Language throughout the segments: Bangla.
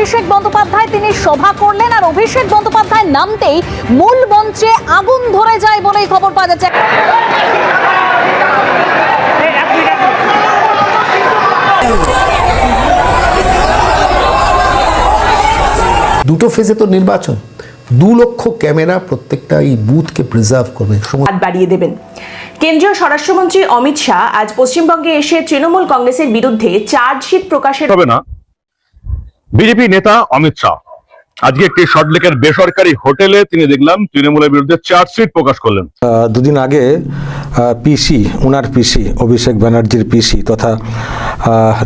অভিষেক বন্দ্যোপাধ্যায় তিনি সভা করলেন, আর অভিষেক বন্দ্যোপাধ্যায় নামতেই মূল মঞ্চে আগুন ধরে যায় বলেই খবর পাওয়া যাচ্ছে। দুটো ফেজে তো নির্বাচন, 2 লক্ষ ক্যামেরা প্রত্যেকটা এই বুথকে প্রিজার্ভ করবে, হাত বাড়িয়ে দেবেন। কেন্দ্রীয় স্বরাষ্ট্রমন্ত্রী অমিত শাহ আজ পশ্চিমবঙ্গে এসে তৃণমূল কংগ্রেসের বিরুদ্ধে চার্জশিট প্রকাশের হবে না। বিজেপি নেতা অমিত শাহ আজকে একটি সল্টলেকের বেসরকারি হোটেলে তিনি দেখলাম তৃণমূলের বিরুদ্ধে চার্জশিট প্রকাশ করলেন। দুদিন আগে ওনার পিসি অভিষেক ব্যানার্জির পিসি তথা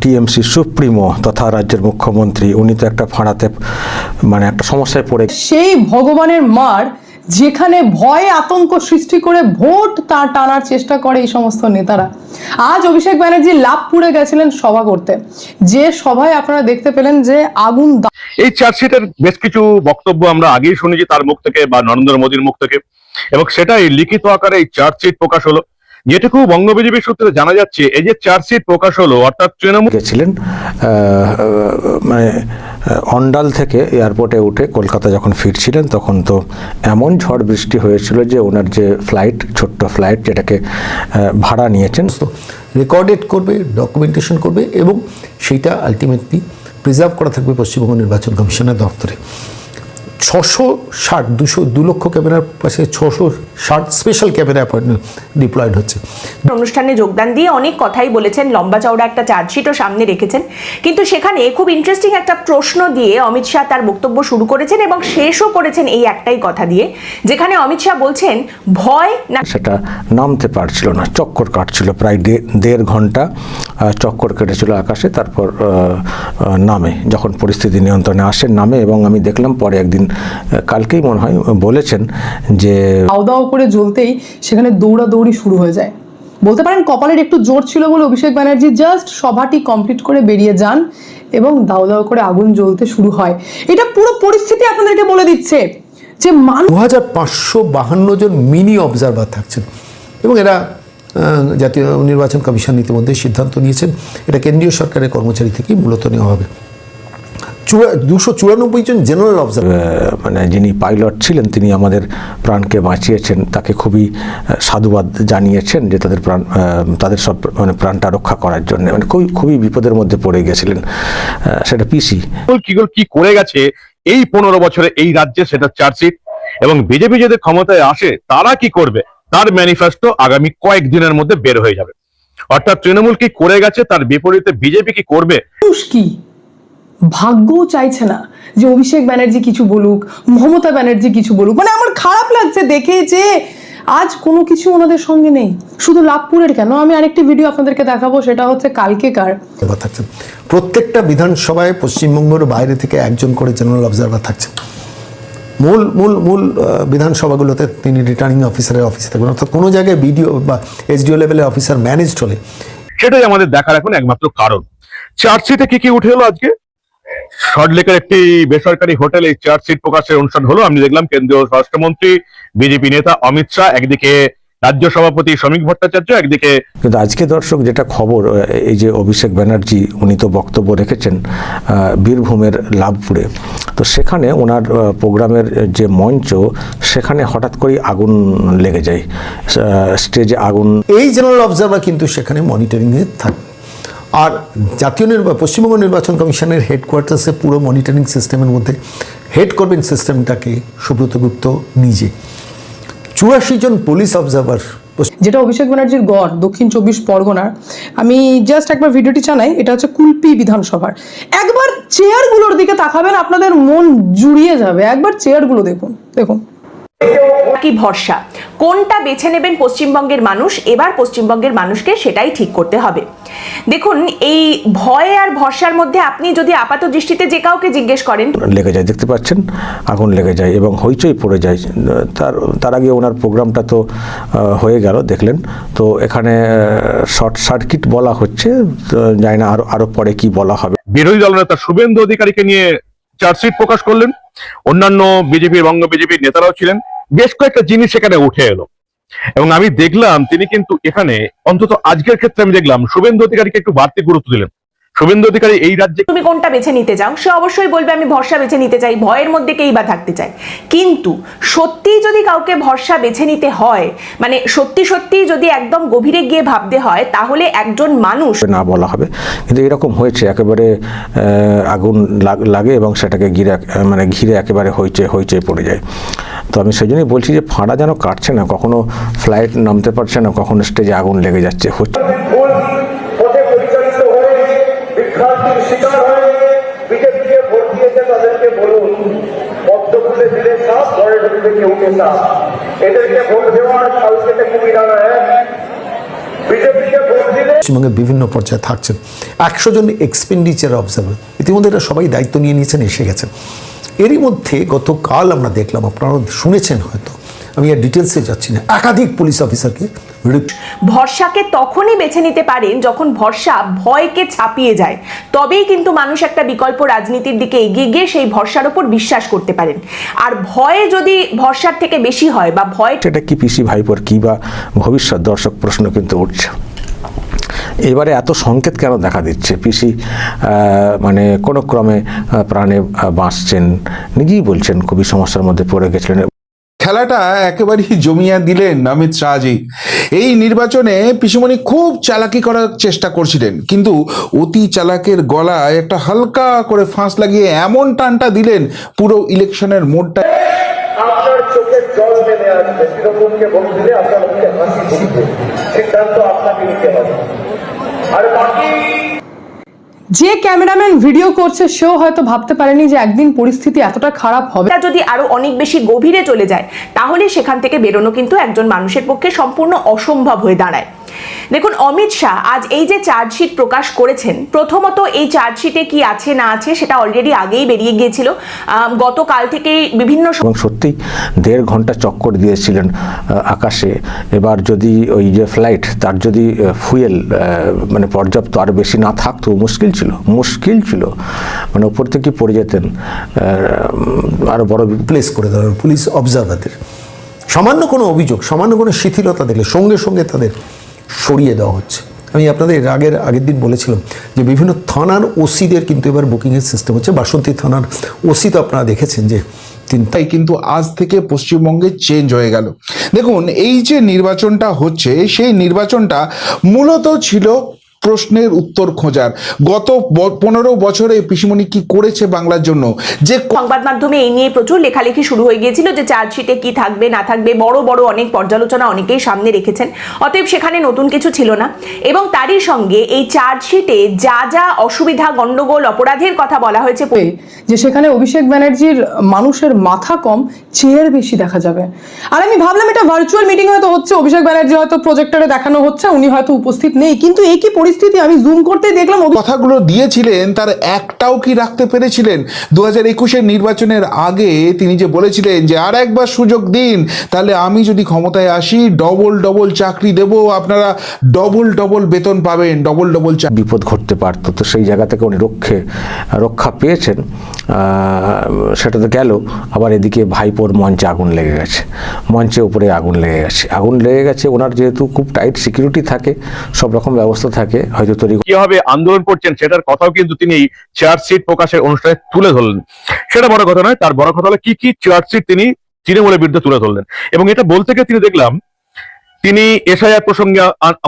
টিএমসি সুপ্রিমো তথা রাজ্যের মুখ্যমন্ত্রী, উনি তো একটা ফাঁড়াতে মানে একটা সমস্যায় পড়ে। সেই ভগবানের মার যেখানে ভয় আতঙ্ক সৃষ্টি করে ভোট টানার চেষ্টা করে এই সমস্ত নেতারা, আজ অভিষেক ব্যানার্জি লাভপুরে গেছিলেন সভা করতে, যে সভায় আপনারা দেখতে পেলেন যে আগুন। এই চার্জশিটের বেশ কিছু বক্তব্য আমরা আগেই শুনেছি তার মুখ থেকে বা নরেন্দ্র মোদীর মুখ থেকে, এবং সেটাই লিখিত আকারে এই চার্জশিট প্রকাশ হলো। যেটুকু বঙ্গ বিজেপি সূত্রে জানা যাচ্ছে, এই যে চার্জশিট প্রকাশ হলো অর্থাৎ তৃণমূল গেছিলেন মানে অন্ডাল থেকে এয়ারপোর্টে উঠে কলকাতা যখন ফিরছিলেন তখন তো এমন ঝড় বৃষ্টি হয়েছিল যে ওনার যে ফ্লাইট, ছোট্ট ফ্লাইট যেটাকে ভাড়া নিয়েছেন, রেকর্ডেড করবে, ডকুমেন্টেশন করবে এবং সেইটা আলটিমেটলি প্রিজার্ভ করা থাকবে পশ্চিমবঙ্গ নির্বাচন কমিশনের দপ্তরে। 2 লক্ষ ক্যামেরার পাশে 660 স্পেশাল ক্যামেরা ডিপ্লয়েড হচ্ছে। অনুষ্ঠানে যোগদান দিয়ে অনেক কথাই বলেছেন, লম্বা চওড়া একটা চার্জশিটও সামনে রেখেছেন, কিন্তু সেখানে খুব ইন্টারেস্টিং একটা প্রশ্ন দিয়ে অমিত শাহ তার বক্তব্য শুরু করেছেন এবং শেষও করেছেন এই একটাই কথা দিয়ে, যেখানে অমিত শাহ বলছেন ভয় না, সেটা নামতে পারছিল না, চক্কর কাটছিল, প্রায় 1.5 ঘন্টা চক্কর কেটেছিল আকাশে, তারপর নামে, যখন পরিস্থিতি নিয়ন্ত্রণে আসে নামে। এবং আমি দেখলাম পরে একদিন কালকেই মনে হয় বলেছেন যে দাও করে জ্বলতেই সেখানে দৌড়াদৌড়ি শুরু হয়ে যায়। বলতে পারেন কপালের একটু জোর ছিল বলে অভিষেক ব্যানার্জি জাস্ট সভাটি কমপ্লিট করে বেরিয়ে যান এবং দাও দাও করে আগুন জ্বলতে শুরু হয়। এটা পুরো পরিস্থিতি আপনাদেরকে বলে দিচ্ছে যে 2552 জন মিনি অবজারভার থাকছেন এবং এরা জাতীয় নির্বাচন কমিশন ইতিমধ্যে সিদ্ধান্ত নিয়েছেন এটা কেন্দ্রীয় সরকারের কর্মচারী থেকেই মূলত নেওয়া হবে। 294 জন জেনারেল অবজারভার, মানে যিনি পাইলট ছিলেন তিনি আমাদের প্রাণকে বাঁচিয়েছেন, তাকে খুবই সাধুবাদ জানিয়েছেন যে তাদের সব মানে প্রাণটা রক্ষা করার জন্য, মানে খুবই বিপদের মধ্যে পড়ে গেছিলেন। সেটা পিসি কি করে গেছে এই 15 বছরে এই রাজ্যে, সেটা চার্জশিট। এবং বিজেপি যদি ক্ষমতায় আসে তারা কি করবে তার ম্যানিফেস্টো আগামী কয়েকদিনের মধ্যে বের হয়ে যাবে। অর্থাৎ তৃণমূল কি করে গেছে তার বিপরীতে বিজেপি কি করবে। কি ভাগ্যও চাইছে না যে অভিষেক ব্যানার্জি কিছু বলুক, মমতা ব্যানার্জি কিছু বলুক। মানে আমার খারাপ লাগছে দেখে যে আজ কোনো কিছু ওনাদের সঙ্গে নেই। শুধু লাভপুরের কেন, আমি আরেকটি ভিডিও আপনাদেরকে দেখাবো, সেটা হচ্ছে কালকেকার। প্রত্যেকটা বিধানসভায় পশ্চিমবঙ্গের বাইরে থেকে একজন করে জেনারেল অবজারভার থাকছেন। মূল বিধানসভাগুলোতে তিনি রিটার্নিং অফিসারের অফিসে থাকবেন, অর্থাৎ কোনো জায়গায় বিডিও বা এসডিও লেভেলের অফিসার ম্যানেজড হলে। সেটাই আমাদের দেখার এখন একমাত্র কারণ। চার্জশিটে কি উঠে এলো আজকে? সল্টলেকের একটি বেসরকারি হোটেলে চার্জশিট প্রকাশের অনুষ্ঠান হলো। আমি দেখলাম কেন্দ্রীয় স্বরাষ্ট্রমন্ত্রী বিজেপি নেতা অমিত শাহ, একদিকে রাজ্য সভাপতি শ্রমিক ভট্টাচার্য, একদিকে। কিন্তু আজকে দর্শক যেটা খবর, এই যে অভিষেক ব্যানার্জি উনি তো বক্তব্য রেখেছেন বীরভূমের লাভপুরে, তো সেখানে ওনার প্রোগ্রামের যে মঞ্চ সেখানে হঠাৎ করে আগুন লেগে যায়, স্টেজে আগুন। এই জেনারেল অবজারভার কিন্তু সেখানে মনিটরিংয়ে থাকে। আর পশ্চিমবঙ্গ নির্বাচন কমিশনের হেডকোয়ার্টার্সে পুরো মনিটরিং সিস্টেমের মধ্যে হেড করবেন সিস্টেমটাকে সুব্রত গুপ্ত নিজে। 84 জন পুলিশ অবজারভার, যেটা অভিষেক ব্যানার্জির গড় দক্ষিণ 24 পরগনার। আমি জাস্ট একবার ভিডিওটি চালাই, এটা হচ্ছে কুলপি বিধানসভার। একবার চেয়ারগুলোর দিকে তাকাবেন, আপনাদের মন জুড়িয়ে যাবে। একবার চেয়ারগুলো দেখুন। কি ভরসা, কোনটা বেছে নেবেন পশ্চিমবঙ্গের মানুষ? এবার পশ্চিমবঙ্গের মানুষকে সেটাই ঠিক করতে হবে। দেখুন, এই ভয় আর ভরসার মধ্যে আপনি যদি আপাত দৃষ্টিতে যে কাউকে জিজ্ঞেস করেন, লেগে যায়, দেখতে পাচ্ছেন আগুন লেগে যায় এবং হইচই পড়ে যায়। তার আগে ওনার প্রোগ্রামটা তো হয়ে গেল দেখলেন, তো এখানে শর্ট সার্কিট বলা হচ্ছে, জানি না আরো পরে কি বলা হবে। বিরোধী দলনেতা শুভেন্দু অধিকারীকে নিয়ে চার্জশিট প্রকাশ করলেন, অন্যান্য বঙ্গ বিজেপির নেতারাও ছিলেন। বেশ কয়েকটা জিনিস সেখানে উঠে এলো এবং আমি দেখলাম তিনি কিন্তু এখানে অন্তত আজকের ক্ষেত্রে আমি দেখলাম শুভেন্দু অধিকারীকে একটু বাড়তি গুরুত্ব দিলেন। শুভেন্দু অধিকারী এই রাজ্যে তুমি কোনটা বেছে নিতে চাও, সে অবশ্যই বলবে আমি ভরসা বেছে নিতে চাই, ভয়ের মধ্যে কেই বা থাকতে চায়। কিন্তু সত্যি যদি কাউকে ভরসা বেছে নিতে হয়, মানে সত্যি সত্যি যদি একদম গভীরে গিয়ে ভাবতে হয়, তাহলে একজন মানুষ না বলা হবে, কিন্তু এরকম হয়েছে একেবারে আগুন লাগে এবং সেটাকে ঘিরে একেবারে হইচে পড়ে যায়। তো আমি সেই জন্যই বলছি যে ফাঁড়া যেন কাটছে না, কখনো ফ্লাইট নামতে পারছে না, কখনো স্টেজে আগুন লেগে যাচ্ছে হচ্ছে। পথে পরিচালিত হয়ে বিভ্রান্তির শিকার হয়ে বিজেপিকে ভোট দিয়েছে তাদেরকে বলুন পদ্ম খুলে দিলে সাপ পরে ঢুকবে কেউ সাপ। এদেরকে ভোট দেওয়ার কালকে কুমিরানা বিজেপিকে ভোট দিলে পশ্চিমবঙ্গে বিভিন্ন পর্যায়ে থাকছেন 100 জন এক্সপেন্ডিচার অবজারভার, ইতিমধ্যে এরা সবাই দায়িত্ব নিয়ে নিয়েছেন, এসে গেছেন। এরই মধ্যে গতকাল আমরা দেখলাম, আপনারা শুনেছেন হয়তো, আমি আর ডিটেলসে যাচ্ছি না, একাধিক পুলিশ অফিসারকে ভরসাকে তখনই বেছে নিতে পারেন যখন ভরসা ভয়কে ছাপিয়ে যায়, তবেই কিন্তু মানুষ একটা বিকল্প রাজনীতির দিকে এগিয়ে গিয়ে সেই ভরসার উপর বিশ্বাস করতে পারেন। আর ভয় যদি ভরসার থেকে বেশি হয় বা ভয়, সেটা কি পিসি ভাইপোর কি বা ভবিষ্যৎ, দর্শক প্রশ্ন কিন্তু উঠছে। এবারে এত সংকেত কেন দেখা দিচ্ছে? পিসি মানে কোনো ক্রমে প্রাণে বাঁচছেন, নিজেই বলছেন খুবই সমস্যার মধ্যে পড়ে গেছিলেন। খেলাটা একেবারেই জমিয়ে দিলেন অমিত শাহজি। এই নির্বাচনে পিসিমণি খুব চালাকি করার চেষ্টা করছিলেন, কিন্তু অতি চালাকের গলায় একটা হালকা করে ফাঁস লাগিয়ে এমন টানটা দিলেন পুরো ইলেকশনের মোডটা। আপনার চোখের জল নেমে আসবে, তৃণমূলকে ভোট দিলে আপনার মুখে হাসি ফুটবে, সিদ্ধান্ত আপনাকে নিতে হবে। আর বাকি যে ক্যামেরাম্যান ভিডিও করছে সেও হয়তো ভাবতে পারেনি যে একদিন পরিস্থিতি এতটা খারাপ হবে। এটা যদি আরো অনেক বেশি গভীরে চলে যায়, তাহলে সেখান থেকে বেরোনো কিন্তু একজন মানুষের পক্ষে সম্পূর্ণ অসম্ভব হয়ে দাঁড়ায়। দেখুন, অমিত শাহ আজ এই যে চার্জশিট প্রকাশ করেছেন, প্রথমত এই চার্জশিটে কি আছে না আছে সেটা অলরেডি আগেই বেরিয়ে গিয়েছিল, গতকাল থেকেই বিভিন্ন এবং সত্যিই 1.5 ঘন্টা চক্কর দিয়েছিলেন আকাশে। এবার যদি ওই যে ফ্লাইট, তার যদি ফুয়েল মানে পর্যাপ্ত আর বেশি না থাকতো, মুশকিল ছিল, মানে উপর থেকে পড়ে যেতেন। আরো বড় প্লেস করে দেওয়া পুলিশ অবজারভারদের। সামান্য কোনো অভিযোগ, সামান্য কোনো শিথিলতা দেখলে সঙ্গে সঙ্গে তাদের সরিয়ে দেওয়া হচ্ছে। আমি আপনাদের আগের দিন বলেছিলাম যে বিভিন্ন থানার ওসিদের কিন্তু এবার বুকিংয়ের সিস্টেম হচ্ছে। বাসন্তী থানার ওসি তো আপনারা দেখেছেন যে তাই কিন্তু আজ থেকে পশ্চিমবঙ্গে চেঞ্জ হয়ে গেল। দেখুন, এই যে নির্বাচনটা হচ্ছে, সেই নির্বাচনটা মূলত ছিল প্রশ্নের উত্তর খোঁজার। গত 15 বছরে পিসিমণি কি করেছে বাংলার জন্য, যে সংবাদ মাধ্যমে এই নিয়ে প্রচুর লেখালেখি শুরু হয়ে গিয়েছিল যে চার্জশিটে কি থাকবে না থাকবে, বড় বড় অনেক পর্যালোচনা অনেকেই সামনে রেখেছেন, অতএব সেখানে নতুন কিছু ছিল না। এবং তারই সঙ্গে এই চার্জশিটে যা যা অসুবিধা, গন্ডগোল, অপরাধের কথা বলা হয়েছে, যে সেখানে অভিষেক ব্যানার্জির মানুষের মাথা কম, চেয়ার বেশি দেখা যাবে। আর আমি ভাবলাম এটা ভার্চুয়াল মিটিং হয়তো হচ্ছে, অভিষেক ব্যানার্জি হয়তো প্রজেক্টরে দেখানো হচ্ছে, উনি হয়তো উপস্থিত নেই, কিন্তু এই কি পরিস্থিতি, আমি জুম করতে দেখলাম কথাগুলো দিয়েছিলেন তার একটাও কি রাখতে পেরেছিলেন? 2021-এর নির্বাচনের আগে তিনি যে বলেছিলেন যে আর একবার সুযোগ দিন, তাহলে আমি যদি ক্ষমতায় আসি ডবল চাকরি দেব, আপনারা ডবল বেতন পাবেন, ডবল বিপদ ঘটতে পারতো। তো সেই জায়গা থেকে উনি রক্ষা পেয়েছেন, সেটা তো গেল। আবার এদিকে ভাইপোর মঞ্চে আগুন লেগে গেছে, মঞ্চের উপরে আগুন লেগে গেছে। ওনার যেহেতু খুব টাইট সিকিউরিটি থাকে, সব রকম ব্যবস্থা থাকে, হয়তো তৈরি কিভাবে আন্দোলন করছেন সেটার কথাও কিন্তু তিনি এই চার্জশিট প্রকাশের অনুষ্ঠানে তুলে ধরলেন। সেটা বড় কথা নয়, তার বড় কথা হলো কি চার্জশিট তিনি তৃণমূলের বিরুদ্ধে তুলে ধরলেন। এবং এটা বলতে গিয়ে তিনি দেখলাম তিনি এসআইআর প্রসঙ্গে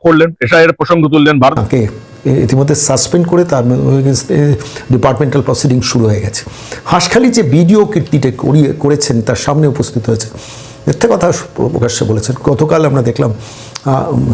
করলেন, এসআইআর প্রসঙ্গ তুললেন। তাকে ইতিমধ্যে সাসপেন্ড করে তার ডিপার্টমেন্টাল প্রসিডিং শুরু হয়ে গেছে। হাঁসখালি যে ভিডিও কীর্তিটা করেছেন তার সামনে উপস্থিত হয়েছে, মিথ্যে কথা প্রকাশ্যে বলেছেন। গতকাল আমরা দেখলাম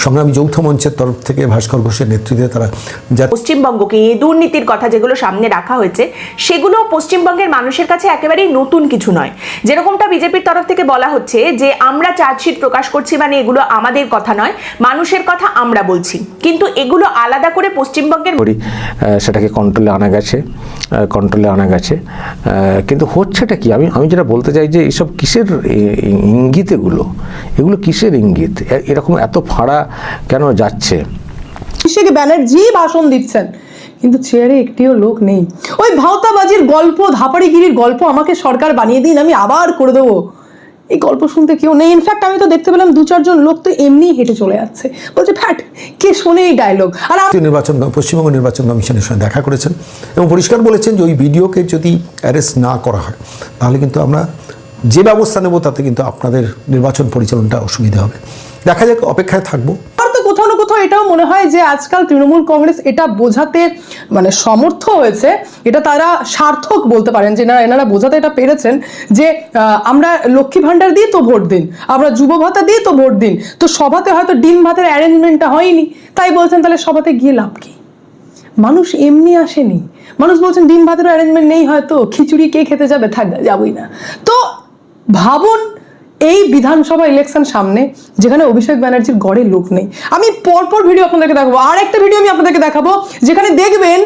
সংগ্রামী যৌথ মঞ্চের তরফ থেকে ভাস্কর ঘোষের নেতৃত্বে তারা পশ্চিমবঙ্গকে এই দুর্নীতির কথা যেগুলো সামনে রাখা হয়েছে, সেগুলো পশ্চিমবঙ্গের মানুষের কাছে একেবারেই নতুন কিছু নয়। যেরকমটা বিজেপির তরফ থেকে বলা হচ্ছে যে আমরা চার্জশিট প্রকাশ করছি, মানে এগুলো আমাদের কথা নয়, মানুষের কথা আমরা বলছি, কিন্তু এগুলো আলাদা করে পশ্চিমবঙ্গের সেটাকে কন্ট্রোলে আনা গেছে। কিন্তু হচ্ছেটা কি, আমি যেটা বলতে চাই যে এইসব কিসের ইঙ্গিত, এগুলো কিসের ইঙ্গিত? এরকম এত ফাড়া কেন যাচ্ছে? অভিষেক ব্যানার্জি ভাষণ দিচ্ছেন, কিন্তু চেয়ারে একটিও লোক নেই। ওই ভাওতাবাজির গল্প, ধাপাড়িগিরির গল্প আমাকে সরকার বানিয়ে দিন, আমি আবার করে দেবো, এই গল্প শুনতে কেউ নেই। ইনফ্যাক্ট আমি তো দেখতে পেলাম 2-4 জন লোক তো এমনিই হেঁটে চলে যাচ্ছে, বলছে ফ্যাট কে শোনে এই ডায়লগ। আর পশ্চিমবঙ্গ নির্বাচন কমিশনের সঙ্গে দেখা করেছেন এবং পরিষ্কার বলেছেন যে ওই ভিডিওকে যদি অ্যারেস্ট না করা হয় তাহলে কিন্তু আমরা যে ব্যবস্থা নেব তাতে কিন্তু আপনাদের নির্বাচন পরিচালনাটা অসুবিধা হবে। দেখা যাক, অপেক্ষায় থাকবো। আর তো কোথাও না কোথাও এটাও মনে হয় যে আজকাল তৃণমূল কংগ্রেস এটা বোঝাতে মানে সমর্থ হয়েছে, এটা তারা সার্থক বলতে পারেন যে এনারা বোঝাতে এটা পেরেছেন যে আমরা লক্ষ্মী ভান্ডার দিয়ে তো ভোট দিন, আমরা যুব ভাতা দিয়ে তো ভোট দিন, তো সভাতে হয়তো ডিম ভাতের অ্যারেঞ্জমেন্টটা হয়নি, তাই বলছেন তাহলে সভাতে গিয়ে লাভ কি? মানুষ এমনি আসেনি, মানুষ বলছেন ডিম ভাতের অ্যারেঞ্জমেন্ট নেই, হয়তো খিচুড়ি কে খেতে যাবে, থাক যাবই না। তো ভাবুন এই বিধানসভা ইলেকশন সামনে যেখানে অভিষেক ব্যানার্জির গড়ে লোক নেই। আমি পরপর ভিডিও আপনাদেরকে দেখাবো, আর একটা ভিডিও আমি আপনাদেরকে দেখাবো যেখানে দেখবেন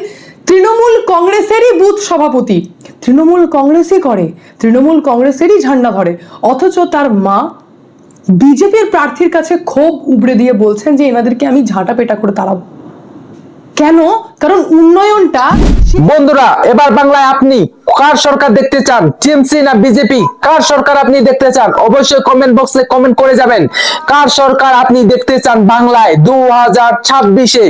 তৃণমূল কংগ্রেসেরই বুথ সভাপতি তৃণমূল কংগ্রেসই করে, তৃণমূল কংগ্রেসেরই ঝান্ডা ধরে, অথচ তার মা বিজেপির প্রার্থীর কাছে ক্ষোভ উবড়ে দিয়ে বলছেন যে এনাদেরকে আমি ঝাঁটা পেটা করে তাড়াবো। কেন? কারণ উন্নয়নটা। বন্ধুরা, এবার বাংলায় আপনি কার সরকার দেখতে চান, টিএমসি না বিজেপি? কার সরকার আপনি দেখতে চান অবশ্যই কমেন্ট বক্সে কমেন্ট করে যাবেন। কার সরকার আপনি দেখতে চান বাংলায় 2026-এ?